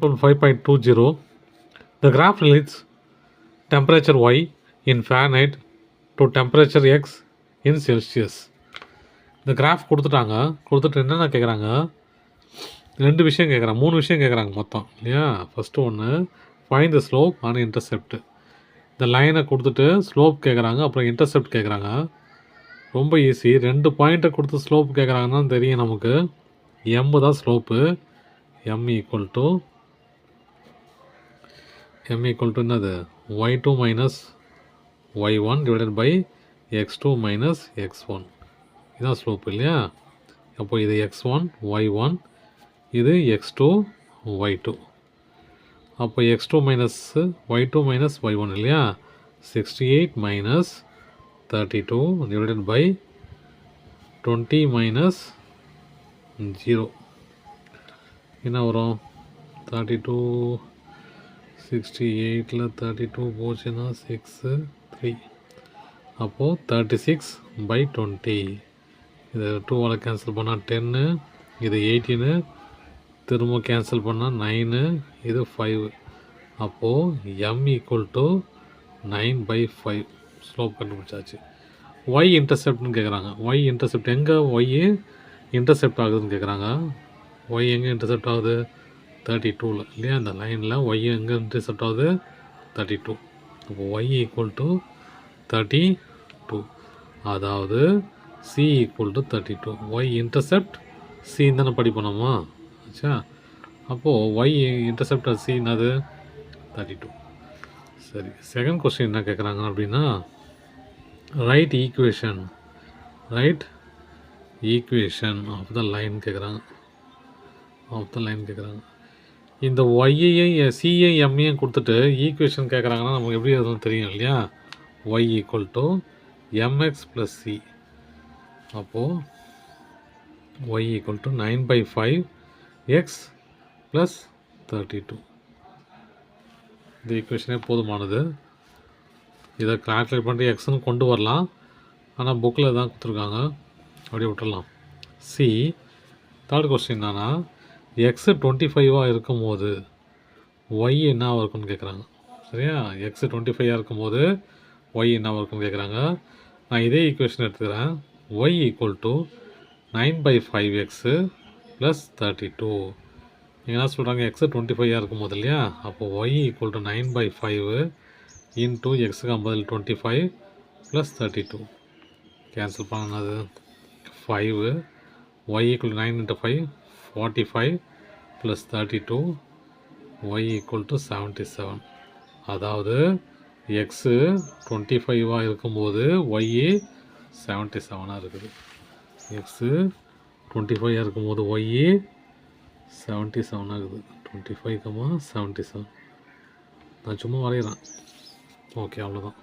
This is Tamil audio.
5.20. The graph relates temperature Y in Fahrenheit to temperature X in Celsius. இந்த கிராஃப் கொடுத்துட்டு என்னென்ன கேட்குறாங்க, 2 விஷயம் கேட்குறாங்க, 3 விஷயம் கேட்குறாங்க மொத்தம் இல்லையா. ஃபஸ்ட்டு ஒன்று find the slope and intercept. இந்த லைனை கொடுத்துட்டு ஸ்லோப் கேட்குறாங்க, அப்புறம் இன்டர்செப்ட் கேட்குறாங்க. ரொம்ப ஈஸி. 2 பாயிண்ட்டை கொடுத்து ஸ்லோப் கேட்குறாங்கன்னா தெரியும் நமக்கு. எம் தான் ஸ்லோப்பு. எம் ஈக்குவல் டு என்னது, y2 minus y1 divided by x2 minus x1. இதுதான் ஸ்லோப் இல்லையா. அப்போ இது x1 y1, இது x2 y2. அப்போ x2 minus y2 minus y1 இல்லையா. 68 மைனஸ் 32 டிவைடட் பை 20 மைனஸ் 0 என்ன வரும், 32. 68ல் 32 போச்சுன்னா 6 3. அப்போது 36/20. இது 2ஆல் கேன்சல் பண்ணால் 10, இது 18, திரும்ப கேன்சல் பண்ணால் 9, இது 5. அப்போது எம் ஈக்குவல் டு 9/5. ஸ்லோப் கண்டுபிடிச்சாச்சு. ஒய் இன்டர்செப்ட்னு கேட்குறாங்க. ஒய் இன்டர்செப்ட் எங்கே ஒய் இன்டர்செப்ட் ஆகுதுன்னு கேட்குறாங்க. ஒய் எங்கே இன்டர்செப்ட் ஆகுது, 32ல் இல்லையா. அந்த லைனில் ஒய் எங்கே இன்டர்செப்ட் ஆகுது, 32. அப்போ ஒய் ஈக்குவல் டு 32. அதாவது C equal to 32. Y intercept சின்னு தானே படிப்போமா. ஆச்சா. அப்போது ஒய் இன்டர்செப்ட் சி என்னது, 32. சரி, செகண்ட் கொஸ்டின் என்ன கேட்குறாங்க அப்படின்னா, write equation of the line கேட்குறாங்க. இந்த ஒய்யையும் சிஐ எம்மையும் கொடுத்துட்டு ஈக்குவேஷன் கேட்குறாங்கன்னா நமக்கு எப்படி எதுவும் தெரியும் இல்லையா. Y equal to MX plus C. அப்போது Y equal to 9/5 X plus 32. இந்த ஈக்குவேஷனே போதுமானது. இதை கால்குலேட் பண்ணிட்டு எக்ஸ்ன்னு கொண்டு வரலாம், ஆனால் புக்கில் தான் கொடுத்துருக்காங்க, அப்படியே விட்டுடலாம். சி. தேர்ட் கொஸ்டின் என்னன்னா, எக்ஸ் 25 இருக்கும்போது ஒய் என்னவாக இருக்குன்னு கேட்குறாங்க. சரியா, எக்ஸ் 25 இருக்கும்போது ஒய் என்னவாக இருக்குன்னு கேட்குறாங்க. நான் இதே ஈக்குவேஷன் எடுத்துக்கிறேன். Y equal to 9/5 x plus 32. நீங்கள் என்ன சொல்கிறாங்க, எக்ஸ் 25 இருக்கும்போது இல்லையா. அப்போது ஒய் ஈக்குவல் டு 9/5 இன்ட்டு எக்ஸுக்கு 25 ப்ளஸ் 32. கேன்சல் பண்ணது 5. Y equal 9 × 5 45 plus 32. Y equal to 77. அதாவது எக்ஸு 25 இருக்கும்போது ஒய்யு 77 இருக்குது. எக்ஸு 25 இருக்கும்போது ஒய்யு 77 ஆகுது. 25, 77. நான் சும்மா வரைகிறேன். ஓகே, அவ்வளோதான்.